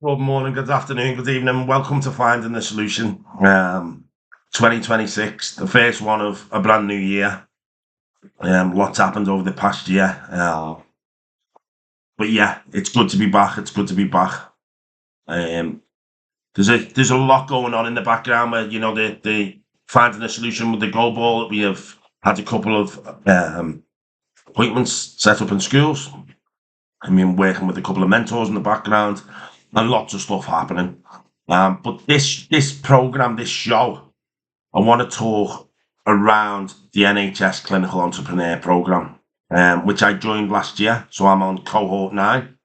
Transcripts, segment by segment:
Good morning, good afternoon, good evening. Welcome to Finding the Solution. 2026, the first one of a brand new year. Lots happened over the past year. But yeah, it's good to be back. It's good to be back. Um, there's a lot going on in the background where, the Finding a Solution with the Go Ball. We have had a couple of appointments set up in schools. I mean, working with a couple of mentors in the background and lots of stuff happening. But this program, this show, I want to talk around the NHS Clinical Entrepreneur Program, which I joined last year. So I'm on Cohort 9.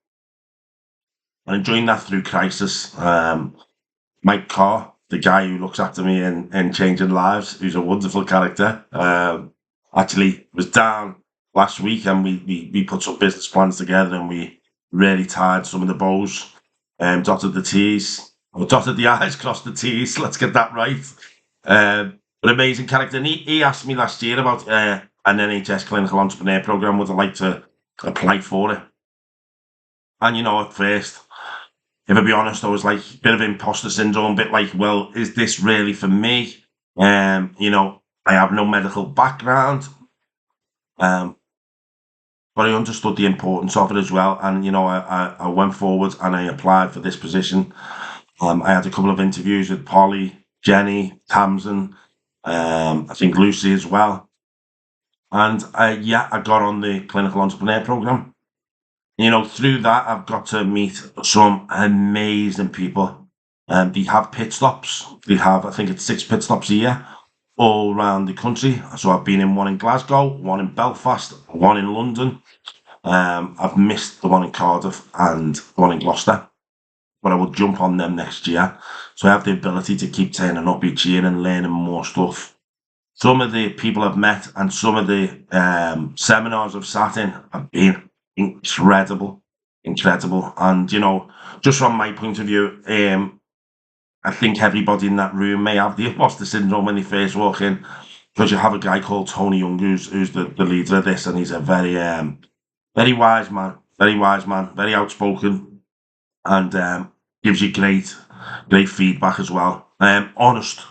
And I joined that through Crisis. Mike Carr, the guy who looks after me in Changing Lives, who's a wonderful character, actually was down last week and we put some business plans together and we really tied some of the bows, dotted the T's, or dotted the I's, crossed the T's. Let's get that right. An amazing character. And he asked me last year about an NHS Clinical Entrepreneur Program. Would I like to apply for it? And at first, if I be honest, I was like a bit of imposter syndrome, a bit like, well, is this really for me? I have no medical background. But I understood the importance of it as well. And, I went forward and I applied for this position. I had a couple of interviews with Polly, Jenny, Tamsin, I think Lucy as well. And I got on the Clinical Entrepreneur Program. Through that, I've got to meet some amazing people. They have pit stops. They have, I think it's 6 pit stops a year all around the country. So I've been in one in Glasgow, one in Belfast, one in London. I've missed the one in Cardiff and the one in Gloucester, but I will jump on them next year. So I have the ability to keep turning up each year and learning more stuff. Some of the people I've met and some of the seminars I've sat in have been incredible. And, just from my point of view, I think everybody in that room may have the imposter syndrome when they first walk in, because you have a guy called Tony Young who's the leader of this, and he's a very wise man, very outspoken, and gives you great feedback as well. Honest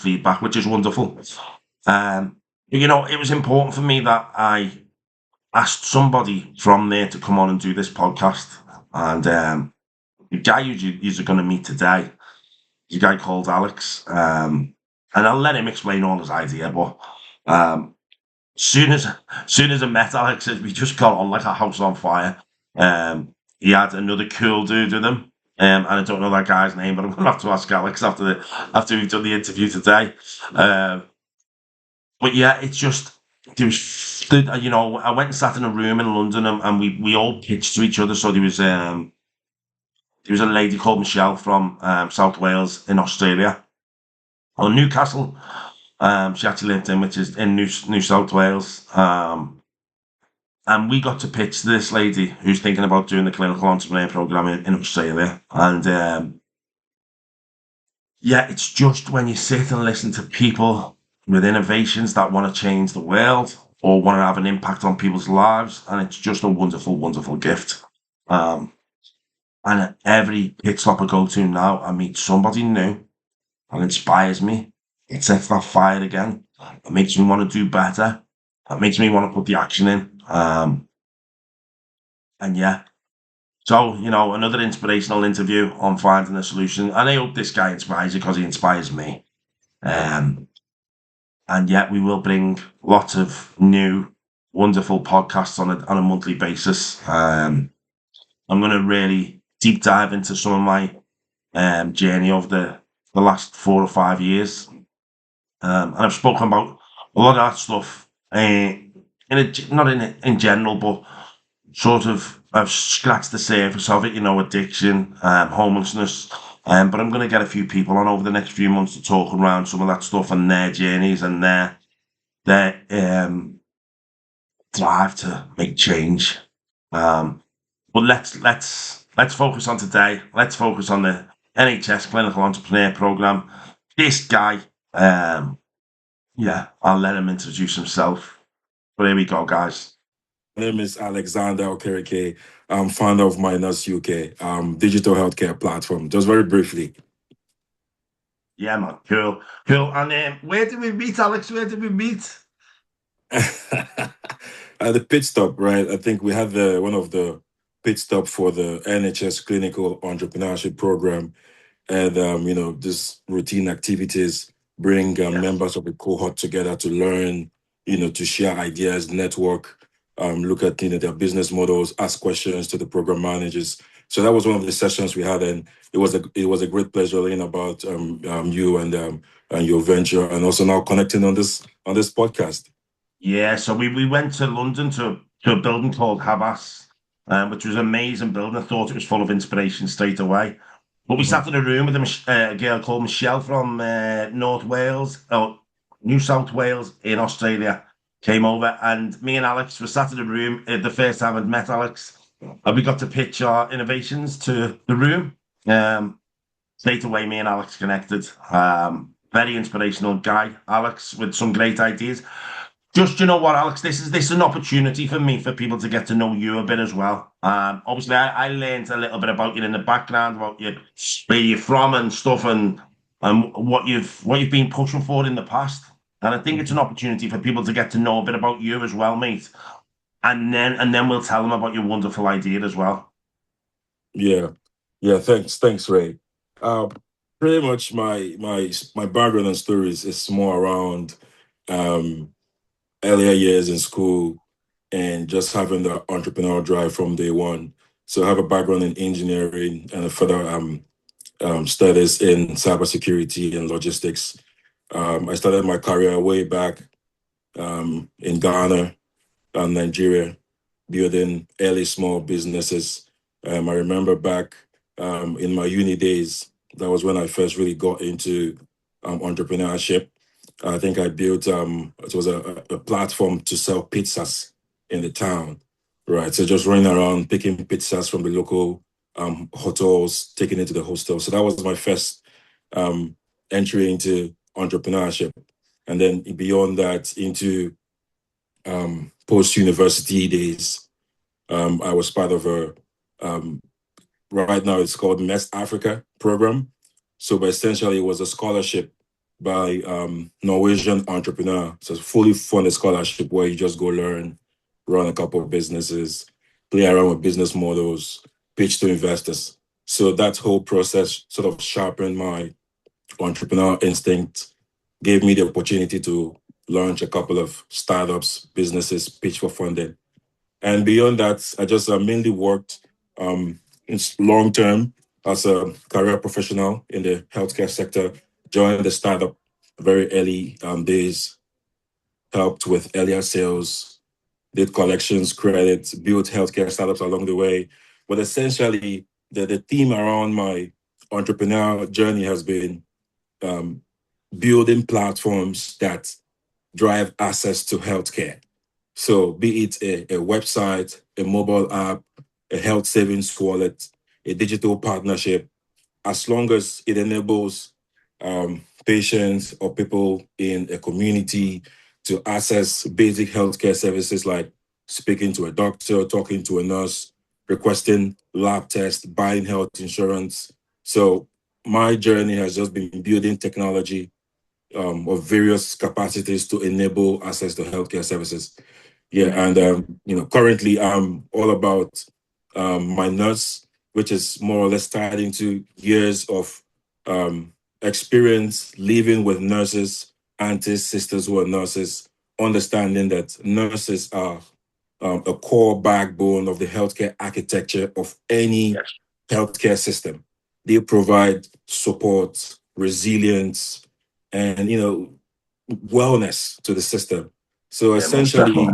feedback, which is wonderful. It was important for me that I asked somebody from there to come on and do this podcast, and the guy you're going to meet today, a guy called Alex, and I'll let him explain all his idea. But soon as I met Alex, we just got on like a house on fire. He had another cool dude with him, and I don't know that guy's name, but I'm going to have to ask Alex after we've done the interview today. But yeah, it's just there was, I went and sat in a room in London, and we all pitched to each other. So there was a lady called Michelle from South Wales in Australia, or Newcastle. She actually lived in, which is in New South Wales. And we got to pitch to this lady who's thinking about doing the Clinical Entrepreneur Program in Australia. And it's just when you sit and listen to people with innovations that want to change the world or want to have an impact on people's lives, and it's just a wonderful, wonderful gift. And at every pit stop I go to now, I meet somebody new and inspires me. It sets that fire again. It makes me want to do better. It makes me want to put the action in. So, another inspirational interview on Finding a Solution. And I hope this guy inspires you, because he inspires me. And yet we will bring lots of new, wonderful podcasts on a monthly basis. I'm going to really deep dive into some of my journey over the last 4 or 5 years. And I've spoken about a lot of that stuff, not in general, but sort of I've scratched the surface of it, addiction, homelessness. But I'm going to get a few people on over the next few months to talk around some of that stuff and their journeys and their drive to make change. But let's focus on today. Let's focus on the NHS Clinical Entrepreneur Program. This guy, I'll let him introduce himself. But here we go, guys. name is Alexander Okereke. I'm founder of Minus UK, digital healthcare platform. Just very briefly. Yeah, man. Cool. Cool. And where did we meet, Alex? Where did we meet? At the pit stop, right? I think we had one of the pit stop for the NHS clinical entrepreneurship program, and this routine activities bring Yeah. members of the cohort together to learn, to share ideas, network, look at their business models, ask questions to the program managers. So that was one of the sessions we had, and it was a great pleasure learning about you and your venture, and also now connecting on this podcast. Yeah, so we went to London to a building called Havas, which was an amazing building. I thought it was full of inspiration straight away. But we Mhm. sat in a room with a girl called Michelle from North Wales, or New South Wales in Australia, came over, and me and Alex were sat in a room the first time I'd met Alex, and we got to pitch our innovations to the room. Straight away, me and Alex connected. Very inspirational guy, Alex, with some great ideas. Just, you know what, Alex, this is an opportunity for me for people to get to know you a bit as well. Obviously, I learned a little bit about you in the background, about you, where you're from and stuff, and what you've been pushing for in the past. And I think it's an opportunity for people to get to know a bit about you as well, mate. And then we'll tell them about your wonderful idea as well. Yeah, yeah. Thanks, Ray. Uh, Pretty much my background and stories is more around um, earlier years in school and just having the entrepreneurial drive from day one. So I have a background in engineering and a further studies in cybersecurity and logistics. I started my career way back in Ghana and Nigeria, building early small businesses. I remember back in my uni days, that was when I first really got into entrepreneurship. I think I built it was a platform to sell pizzas in the town, right? So just running around picking pizzas from the local hotels, taking it to the hostel. So that was my first um, entry into entrepreneurship, and then beyond that into post university days. I was part of um, right now it's called Mest Africa program. So, but essentially, it was a scholarship by Norwegian entrepreneur. So, it's a fully funded scholarship where you just go learn, run a couple of businesses, play around with business models, pitch to investors. So that whole process sort of sharpened my entrepreneur instinct, gave me the opportunity to launch a couple of startups, businesses, pitch for funding. And beyond that, I just mainly worked in long term as a career professional in the healthcare sector, joined the startup very early days, helped with earlier sales, did collections, credits, built healthcare startups along the way. But essentially, the theme around my entrepreneurial journey has been um, building platforms that drive access to healthcare. So, be it a website, a mobile app, a health savings wallet, a digital partnership, as long as it enables patients or people in a community to access basic healthcare services like speaking to a doctor, talking to a nurse, requesting lab tests, buying health insurance. So, my journey has just been building technology of various capacities to enable access to healthcare services. Yeah, Yeah. and currently I'm all about my nurse, which is more or less tied into years of um, experience living with nurses, aunties, sisters who are nurses, understanding that nurses are a core backbone of the healthcare architecture of any Yes. healthcare system. They provide support, resilience, and wellness to the system. So Yeah, most definitely.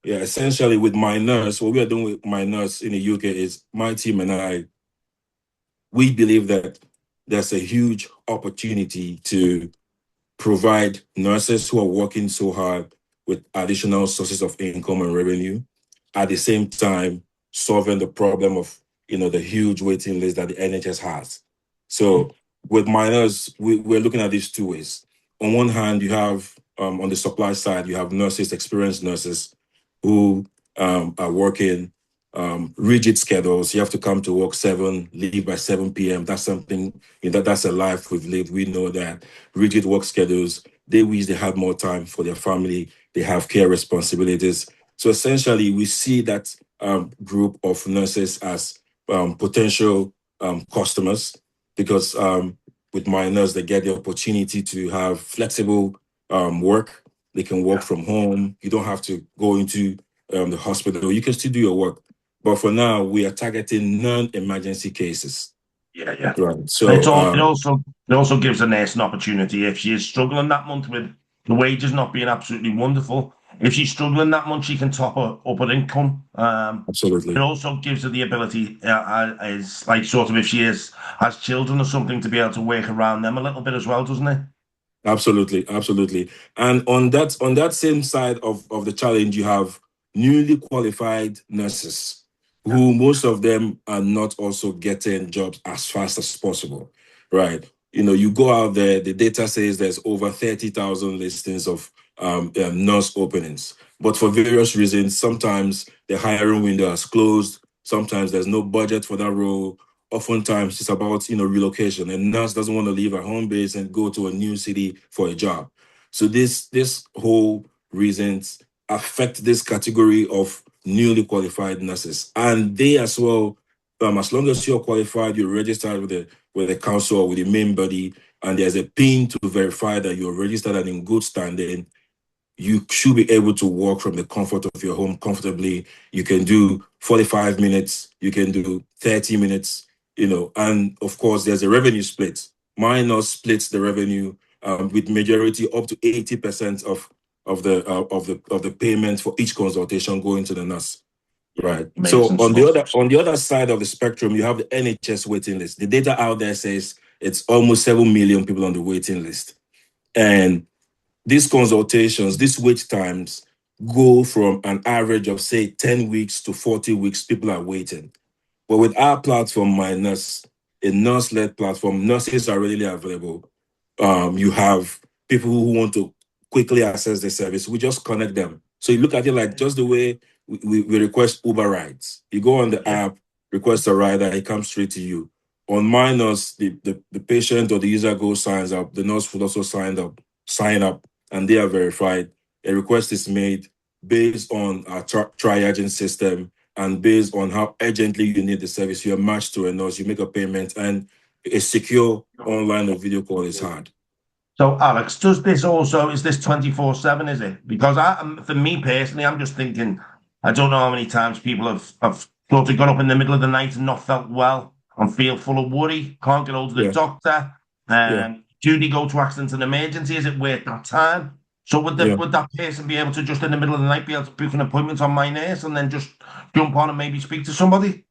essentially with my nurse, what we are doing with my nurse in the UK is my team and I, we believe that there's a huge opportunity to provide nurses who are working so hard with additional sources of income and revenue, at the same time solving the problem of the huge waiting list that the NHS has. Mm. So with minors, we're looking at these two ways. On one hand, you have on the supply side, you have nurses, experienced nurses who are working rigid schedules. You have to come to work 7, leave by 7 p.m. That's something, that's a life we've lived. We know that rigid work schedules, they wish they had more time for their family. They have care responsibilities. So essentially, we see that group of nurses as potential customers, because with my nurse, they get the opportunity to have flexible work. They can work from home. You don't have to go into the hospital. You can still do your work. But for now, we are targeting non-emergency cases. Yeah. Right. And So it also gives a nurse an opportunity if she is struggling that month with the wages not being absolutely wonderful. If she's struggling that month, she can top her income. It absolutely. also gives her the ability, is like sort of if she has children or something, to be able to work around them a little bit as well, doesn't it? Absolutely, absolutely. And on that same side of the challenge, you have newly qualified nurses Yeah. who most of them are not also getting jobs as fast as possible. Right. You go out there, the data says there's over 30,000 listings of nurse openings. But for various reasons, sometimes the hiring window has closed, sometimes there's no budget for that role. Oftentimes it's about relocation. A nurse doesn't want to leave her home base and go to a new city for a job. So this whole reasons affect this category of newly qualified nurses, and they as well. As long as you're qualified, you're registered with the council or with the main body, and there's a pin to verify that you're registered and in good standing, you should be able to work from the comfort of your home comfortably. You can do 45 minutes, you can do 30 minutes, and of course, there's a revenue split. Minus splits the revenue with majority up to 80% of the payment for each consultation going to the nurse. Yeah, Right. So amazing on the stuff. other side of the spectrum, you have the NHS waiting list. The data out there says it's almost 7 million people on the waiting list. And these consultations, these wait times go from an average of, say, 10 weeks to 40 weeks. People are waiting. But with our platform, My Nurse, a nurse-led platform, nurses are readily available. You have people who want to quickly access the service. We just connect them. So you look at it like just the way we request Uber rides. You go on the Yeah. app, request a rider, it comes straight to you. On My Nurse, the patient or the user goes, signs up. The nurse will also sign up, and they are verified. A request is made based on our triaging system, and based on how urgently you need the service, you're matched to a nurse, you make a payment, and a secure online or video call is hard. So, Alex, is this 24/7, is it? Because for me personally, I'm just thinking, I don't know how many times people have sort of got up in the middle of the night and not felt well and feel full of worry, can't get hold of the Yeah, doctor. yeah, Do they go to accident and emergency? Is it worth that time? So yeah. would that person be able to just in the middle of the night be able to book an appointment on My Nurse and then just jump on and maybe speak to somebody?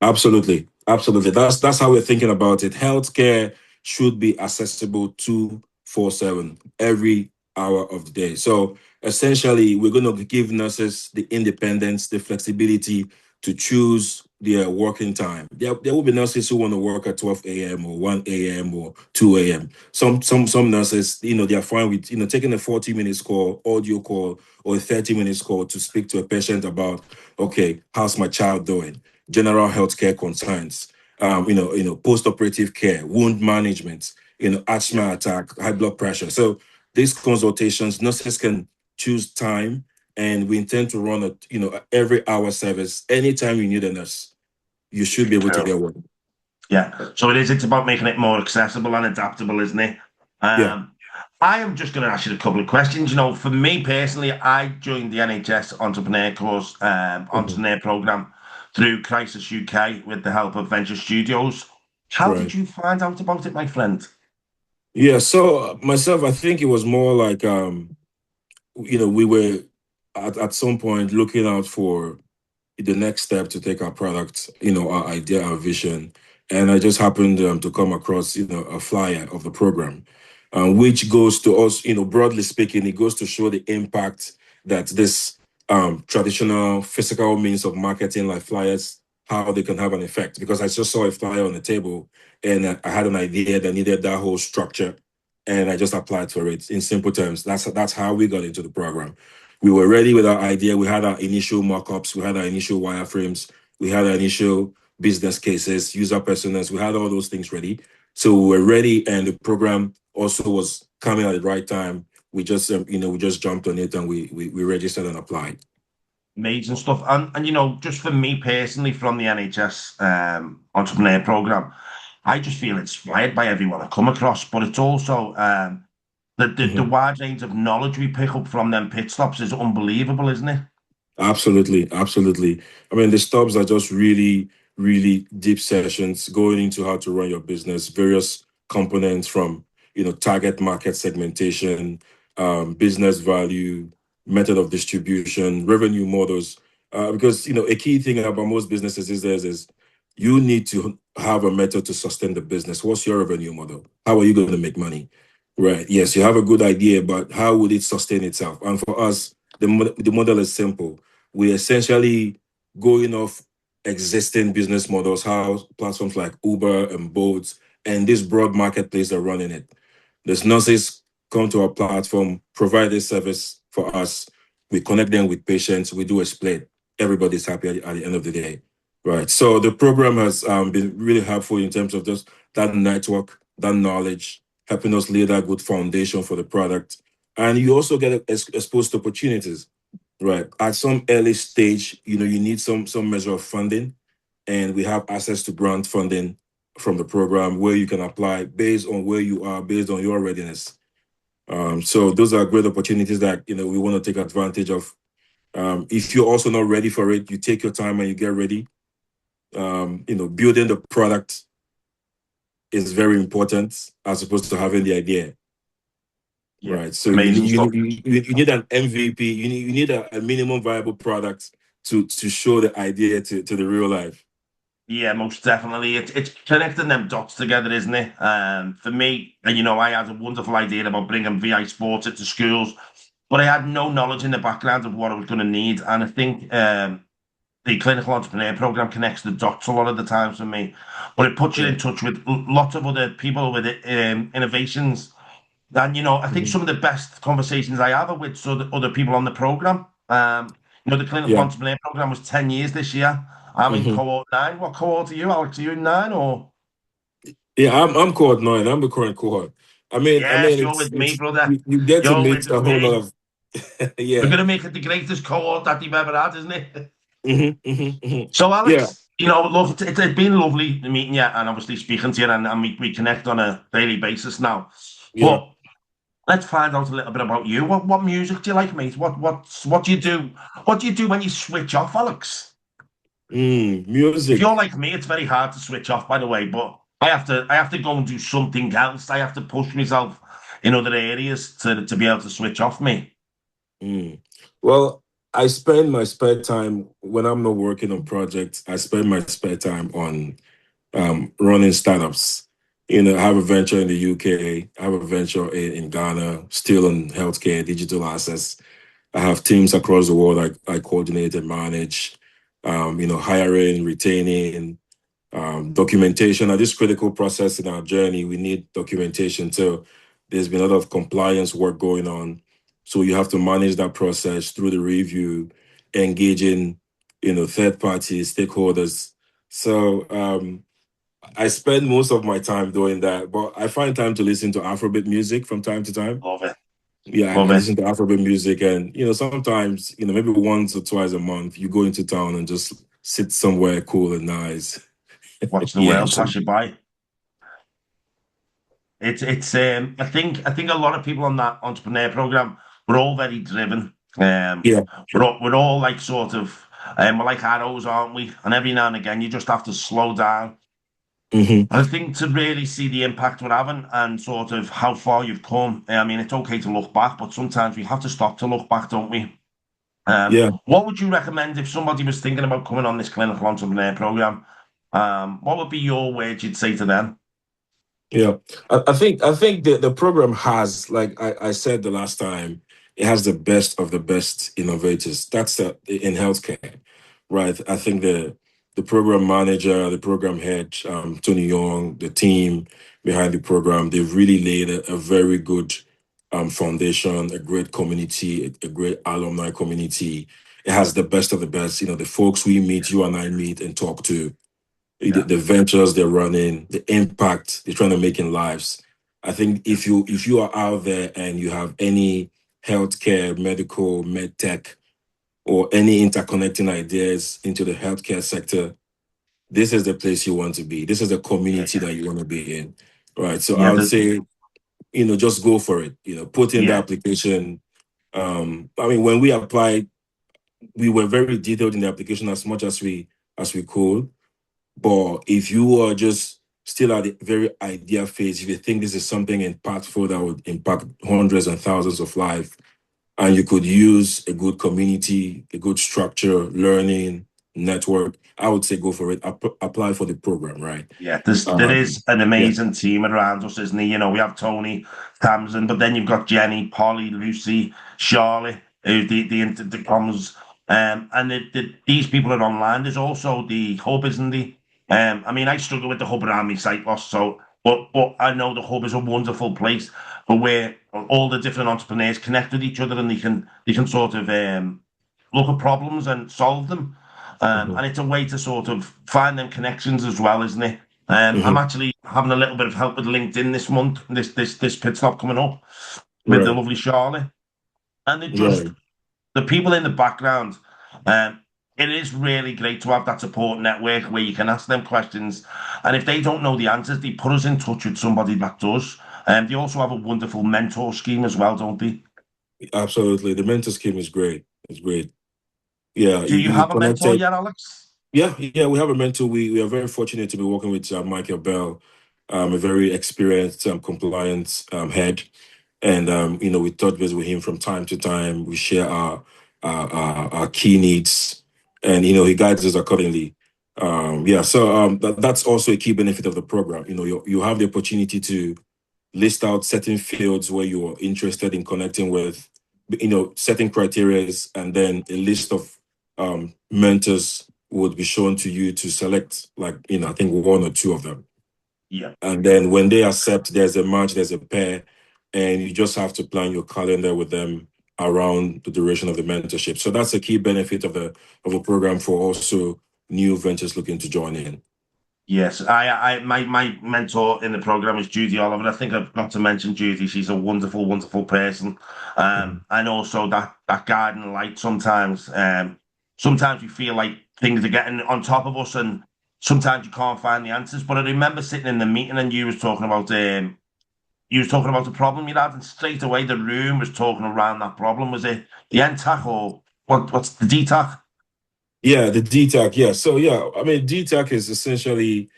Absolutely. Absolutely. That's how we're thinking about it. Healthcare should be accessible 24/7, every hour of the day. So essentially, we're going to give nurses the independence, the flexibility to choose their working time. There will be nurses who want to work at 12 a.m. or 1 a.m. or 2 a.m. Some nurses, they are fine with taking a 40 minutes call, audio call, or a 30 minutes call to speak to a patient about, okay, how's my child doing? General healthcare concerns, post-operative care, wound management, asthma attack, high blood pressure. So these consultations, nurses can choose time, and we intend to run every hour service. Anytime you need a nurse, you should be able to get one. Yeah. So it's about making it more accessible and adaptable, isn't it? Yeah. I am just going to ask you a couple of questions. For me personally, I joined the NHS Mhm. entrepreneur program through Crisis UK with the help of Venture Studios. How did Right. you find out about it, my friend? Yeah. So myself, I think it was more like we were at some point looking out for the next step to take our product, our idea, our vision. And I just happened to come across, a flyer of the program, which goes to us, broadly speaking, it goes to show the impact that this traditional physical means of marketing like flyers, how they can have an effect. Because I just saw a flyer on the table, and I had an idea that needed that whole structure, and I just applied for it. In simple terms, that's how we got into the program. We were ready with our idea. We had our initial mock-ups. We had our initial wireframes. We had our initial business cases, user personas. We had all those things ready. So we were ready, and the program also was coming at the right time. We just, we just jumped on it, and we registered and applied. Amazing stuff. And just for me personally, from the NHS entrepreneur program, I just feel inspired by everyone I come across. But it's also the wide range of knowledge we pick up from them pit stops is unbelievable, isn't it? Absolutely, absolutely. I mean, the stops are just really, really deep sessions going into how to run your business, various components from, target market segmentation, business value, method of distribution, revenue models. Because, a key thing about most businesses is you need to have a method to sustain the business. What's your revenue model? How are you going to make money? Right. Yes, you have a good idea, but how will it sustain itself? And for us, the model is simple. We're essentially going off existing business models, how platforms like Uber and Bolt and this broad marketplace are running it. There's nurses come to our platform, provide this service for us. We connect them with patients. We do a split. Everybody's happy at the end of the day. Right. So the program has been really helpful in terms of just that network, that knowledge, helping us lay that good foundation for the product. And you also get exposed to opportunities. Right. At some early stage, you need some measure of funding, and we have access to grant funding from the program where you can apply based on where you are, based on your readiness. So those are great opportunities that we want to take advantage of. If you're also not ready for it, you take your time and you get ready. Building the product is very important as opposed to having the idea. Yeah, right. So amazing stuff. you need an MVP. You need a minimum viable product to show the idea to the real life. Yeah, most definitely. It's connecting them dots together, isn't it? For me, and I had a wonderful idea about bringing VI Sports into schools, but I had no knowledge in the background of what I was going to need. And I think the clinical entrepreneur program connects the dots a lot of the times for me, but it puts you in touch with lots of other people with innovations. And I think some of the best conversations I have are with other people on the program. The clinical Yeah. entrepreneur program was 10 years this year. I'm in cohort 9. What cohort are you, Alex? Are you in 9 or? Yeah, I'm cohort 9. I'm the current cohort. I mean, Yes, you're it's with me, brother. you get to You're meet with a whole lot me. of We're yeah. going to make it the greatest cohort that you've ever had, isn't it? So, Yeah, Alex, look, it's been lovely meeting you and obviously speaking to you, and we connect on a daily basis now. yeah. But let's find out a little bit about you. What music do you like, mate? What do you do? What do you do when you switch off, Alex? If you're Music. like me, it's very hard to switch off, by the way, but I have to go and do something else. I have to push myself in other areas to be able to switch off me. Mm. Well, I spend my spare time when I'm not working on projects. I spend my spare time on running startups. I have a venture in the UK. I have a venture in Ghana, still in healthcare, digital assets. I have teams across the world I coordinate and manage, hiring, retaining, documentation. At this critical process in our journey, we need documentation. So there's been a lot of compliance work going on. So you have to manage that process through the review, engaging, third parties, stakeholders. So I spend most of my time doing that, but I find time to listen to Afrobeat music from time to time. Love it. Yeah, Love I it. listen to Afrobeat music, and sometimes, maybe once or twice a month, you go into town and just sit somewhere cool and nice. Watch the Yeah. world pass you by. It's I think a lot of people on that entrepreneur program, we're all very driven. Yeah. We're all like sort of we're like arrows, aren't we? And every now and again you just have to slow down. hmm And I think to really see the impact we're having and sort of how far you've come. I mean, it's okay to look back, but sometimes we have to stop to look back, don't we? Yeah. What would you recommend if somebody was thinking about coming on this clinical entrepreneur program? What would be your words you'd say to them? Yeah. I think the program has, like I said the last time, it has the best of the best innovators. That's in healthcare, right? I think the program manager, the program head, Tony Young, the team behind the program, they've really laid a very good foundation, a great community, a great alumni community. It has the best of the best. You know, the folks we meet, you and I meet and talk to, the ventures they're running, the impact they're trying to make in lives. I think if you are out there and you have any healthcare, medical, med tech, or any interconnecting ideas into the healthcare sector, this is the place you want to be. This is the community that you want to be in, right? So I Yeah, would say, just go for it. Put in the yeah, application. I mean, when we applied, we were very detailed in the application as much as we could. But if you are just still at the very idea phase, if you think this is something impactful that would impact hundreds and thousands of lives, and you could use a good community, a good structure, learning, network, I would say go for it. Apply for the program, right? yeah. There is an Yeah. amazing team around us, isn't there? We have Tony, Tamsin, but then you've got Jenny, Polly, Lucy, Charlotte, who the comms, and these people are online. There's also the hub, isn't there? I mean, I struggle with the hub around me sight loss, so but I know the hub is a wonderful place for where all the different entrepreneurs connect with each other and they can sort of look at problems and solve them. Mhm. And it's a way to sort of find them connections as well, isn't it? I'm Mhm. actually having a little bit of help with LinkedIn this month, this pit stop coming up with the Right. lovely Charlotte. And it just Right. the people in the background, um, it is really great to have that support network where you can ask them questions. And if they don't know the answers, they put us in touch with somebody that does. And they also have a wonderful mentor scheme as well, don't they? Absolutely. The mentor scheme is great. It's great. Yeah, Do you you have a mentor connected. yet, Alex? Yeah, we have a mentor. We are very fortunate to be working with Michael Bell, a very experienced compliance head, and we touch base with him from time to time. We share our key needs, and he guides us accordingly. Yeah, so that's also a key benefit of the program. You have the opportunity to list out certain fields where you are interested in connecting with, certain criteria, and then a list of mentors would be shown to you to select, like, I think one or two of them. Yeah. And then when they accept, there's a match, there's a pair, and you just have to plan your calendar with them around the duration of the mentorship. So that's a key benefit of a program for also new ventures looking to join in. Yes, my mentor in the program is Judy Oliver. I think I've got to mention Judy. She's a wonderful, wonderful person. Mhm. And also that guiding light sometimes. Sometimes we feel like things are getting on top of us, and sometimes you can't find the answers. But I remember sitting in the meeting, and you was talking about the problem you had, and straight away the room was talking around that problem. Was it the NTAC or what's the DTAC? Yeah, the DTAC. Yeah. So yeah, I mean, DTAC is essentially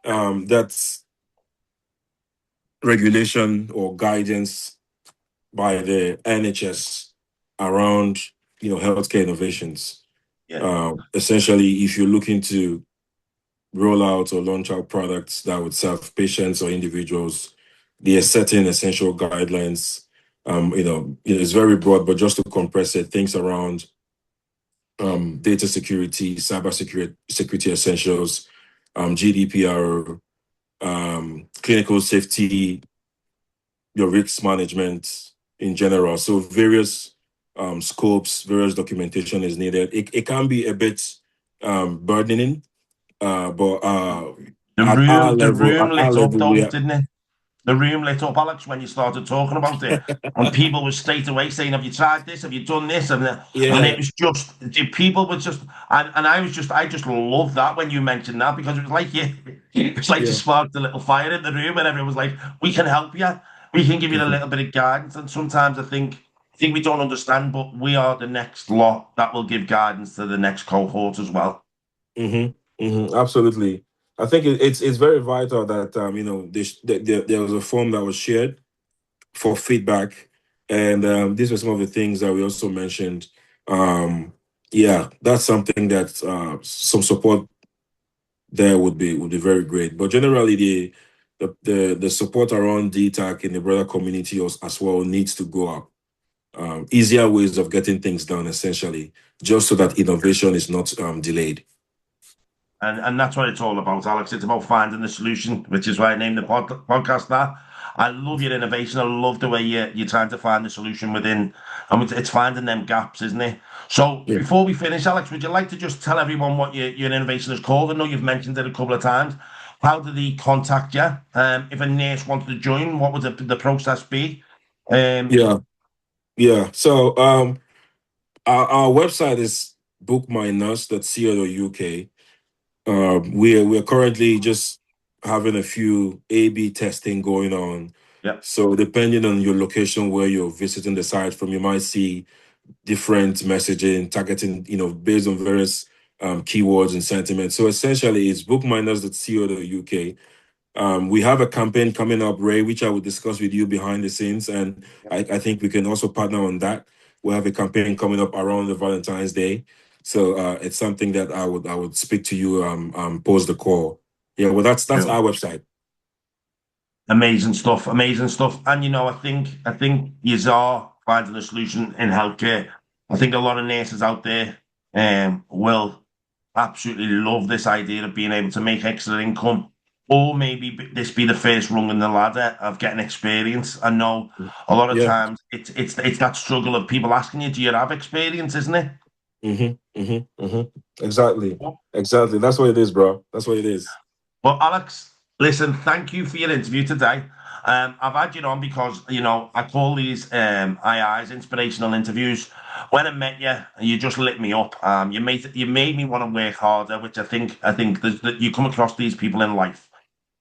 that's regulation or guidance by the NHS around healthcare innovations. Yeah, Essentially, if you're looking to roll out or launch out products that would serve patients or individuals, there are certain essential guidelines. It's very broad, but just to compress it, things around data security, cyber security essentials, GDPR, clinical safety, your risk management in general. So various scopes, various documentation is needed. It can be a bit burdening, but the at room the room our lit up level, though, we are. didn't it? The room lit up, Alex, when you started talking about it, and people were straight away saying, "Have you tried this? Have you done this?" And it Yeah, was just the people were just, and I just love that when you mentioned that because it was like it's like you yeah. sparked a little fire in the room, and everyone was like, "We can help you. We can give you a Mhm. little bit of guidance." And sometimes I think we don't understand, but we are the next lot that will give guidance to the next cohort as well. Absolutely. I think it's very vital that there was a form that was shared for feedback, and these were some of the things that we also mentioned. Yeah, that's something that some support there would be very great. But generally, the support around DTAC in the broader community as well needs to go up. Easier ways of getting things done, essentially, just so that innovation is not delayed. And that's what it's all about, Alex. It's about finding the solution, which is why I named the podcast that. I love your innovation. I love the way you're trying to find the solution within. I mean, it's finding them gaps, isn't it? So Yeah. before we finish, Alex, would you like to just tell everyone what your innovation is called? I know you've mentioned it a couple of times. How do they contact you? If a nurse wanted to join, what would the process be? Yeah. Yeah. So our website is bookmynurse.co.uk. We're currently just having a few A/B testing going on. Yeah, So depending on your location where you're visiting the site from, you might see different messaging, targeting, based on various keywords and sentiments. So essentially, it's bookminers.co.uk. We have a campaign coming up, Ray, which I will discuss with you behind the scenes, and I think we can also partner on that. We have a campaign coming up around the Valentine's Day, so it's something that I would speak to you post the call. Yeah, well, that's yeah. our website. Amazing stuff, amazing stuff. And I think you are finding a solution in healthcare. I think a lot of nurses out there will absolutely love this idea of being able to make extra income, or maybe this be the first rung in the ladder of getting experience. I know a lot of Yeah. times it's that struggle of people asking you, "Do you have experience?" Isn't it? Exactly. Exactly. That's what it is, bro. That's what it is. Well, Alex, listen, thank you for your interview today. I've had you on because, I call these IIs inspirational interviews. When I met you, you just lit me up. You made me want to work harder, which I think that you come across these people in life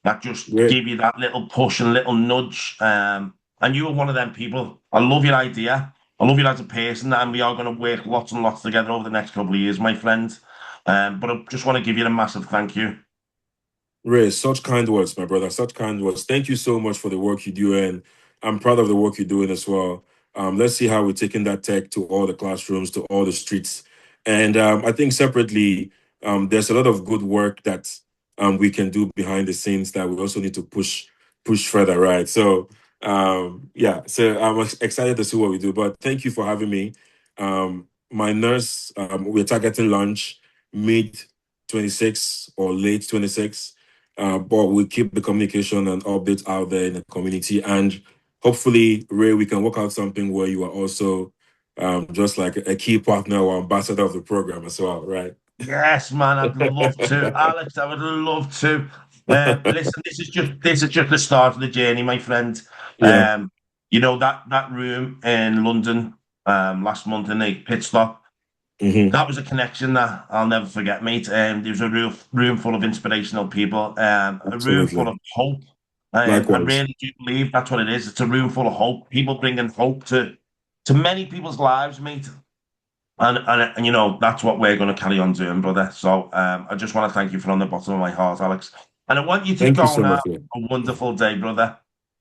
that just Great. give you that little push and little nudge. And you were one of them people. I love your idea. I love you as a person, and we are going to work lots and lots together over the next couple of years, my friend. But I just want to give you a massive thank you. Ray, such kind words, my brother. Such kind words. Thank you so much for the work you do, and I'm proud of the work you're doing as well. Let's see how we're taking that tech to all the classrooms, to all the streets, and I think separately, there's a lot of good work that we can do behind the scenes that we also need to push further, right? So, yeah, so I'm excited to see what we do. But thank you for having me. My nurse, we're targeting launch mid 26 or late 26. But we keep the communication and updates out there in the community. And hopefully, Ray, we can work out something where you are also just like a key partner or ambassador of the program as well, right? Yes, man, I'd love to. Alex, I would love to. Listen, this is just the start of the journey, my friend. Yeah. That room in London last month in the pit stop. Hmm. That was a connection that I'll never forget, mate. There was a real room full of inspirational people, a room full Absolutely. of hope. I Likewise. really do believe that's what it is. It's a room full of hope. People bringing hope to many people's lives, mate. And that's what we're going to carry on doing, brother. So I just want to thank you from the bottom of my heart, Alex. And I want you to Thank you go so now. much, Ray. A wonderful day, brother.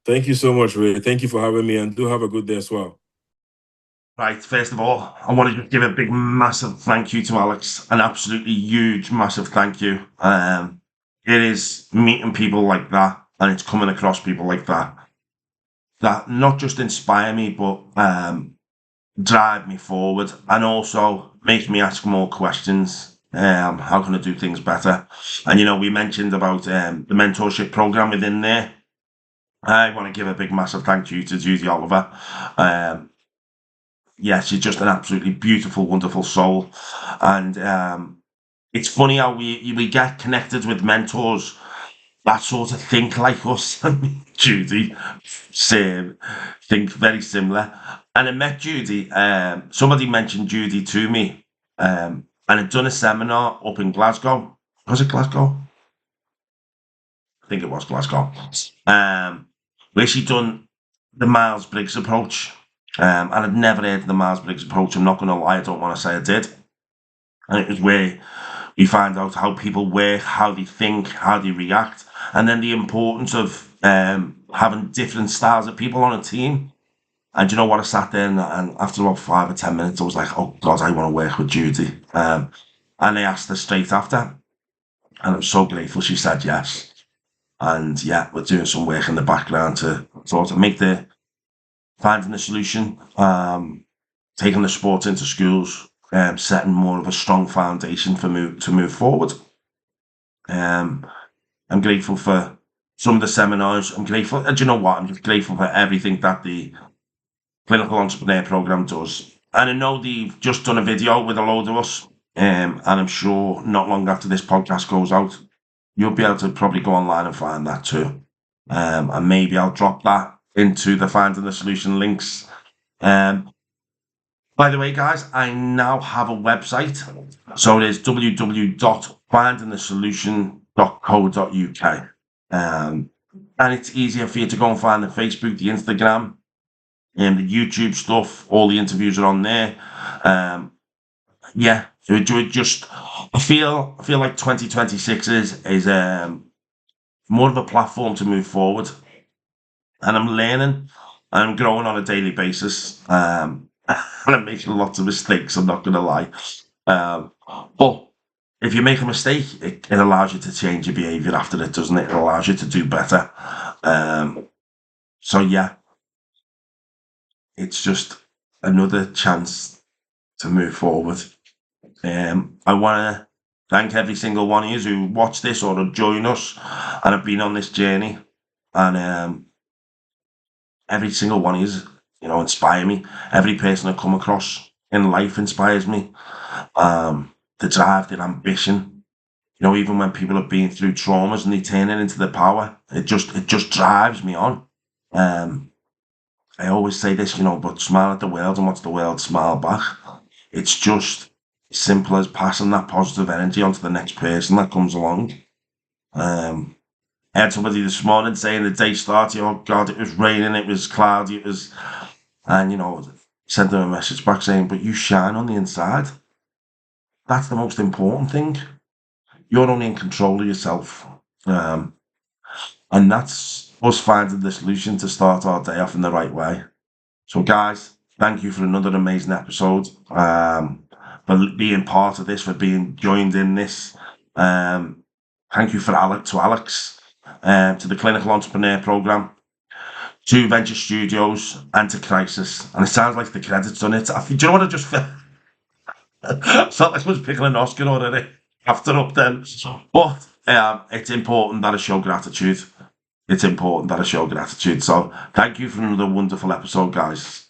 Thank you so much, Ray. Thank you for having me, and do have a good day as well. Right, first of all, I want to just give a big, massive thank you to Alex. An absolutely huge, massive thank you. It is meeting people like that, and it's coming across people like that not just inspire me, but drive me forward, and also makes me ask more questions. How can I do things better? And we mentioned about the mentorship program within there. I want to give a big, massive thank you to Judy Oliver. Um, yeah, she's just an absolutely beautiful, wonderful soul, and it's funny how we get connected with mentors that sort of think like us. Judy, same, think very similar. And I met Judy. Somebody mentioned Judy to me, and I'd done a seminar up in Glasgow. Was it Glasgow? I think it was Glasgow. Where she done the Miles Briggs approach. And I'd never heard of the Miles Briggs approach. I'm not going to lie. I don't want to say I did. And it was where we find out how people work, how they think, how they react, and then the importance of having different styles of people on a team. And you know what? I sat there, and after about 5 or 10 minutes, I was like, "Oh God, I want to work with Judy." And I asked her straight after, and I'm so grateful she said yes. And yeah, we're doing some work in the background to sort of make the finding the solution, taking the sport into schools, setting more of a strong foundation to move forward. Um, I'm grateful for some of the seminars. I'm grateful. And do you know what? I'm just grateful for everything that the Clinical Entrepreneur Program does. And I know they've just done a video with a load of us. And I'm sure not long after this podcast goes out, you'll be able to probably go online and find that too. And maybe I'll drop that into the Finding the Solution links. By the way, guys, I now have a website. So it is www.findingthesolution.co.uk. And it's easier for you to go and find the Facebook, the Instagram, and the YouTube stuff. All the interviews are on there. Yeah, it just I feel like 2026 is more of a platform to move forward, and I'm learning and I'm growing on a daily basis. And I'm making lots of mistakes. I'm not going to lie, but if you make a mistake, it allows you to change your behaviour after it, doesn't it? It allows you to do better. So yeah, it's just another chance to move forward. I want to thank every single one of you who watched this or join us and have been on this journey. And every single one of you, inspire me. Every person I come across in life inspires me. The drive, the ambition. Even when people have been through traumas and they turn it into the power, it just drives me on. I always say this, but smile at the world and watch the world smile back. It's just as simple as passing that positive energy on to the next person that comes along. I had somebody this morning saying the day started, oh God, it was raining, it was cloudy, and sent them a message back saying, but you shine on the inside. That's the most important thing. You're only in control of yourself. And that's us finding the solution to start our day off in the right way. So guys, thank you for another amazing episode. For being part of this, for being joined in this. Thank you to Alex, to the Clinical Entrepreneur Program, to Venture Studios, and to Crisis. And it sounds like the credits on it. Do you know what I just felt? I felt like I was picking an Oscar already after up then. But it's important that I show gratitude. It's important that I show gratitude. So thank you for another wonderful episode, guys.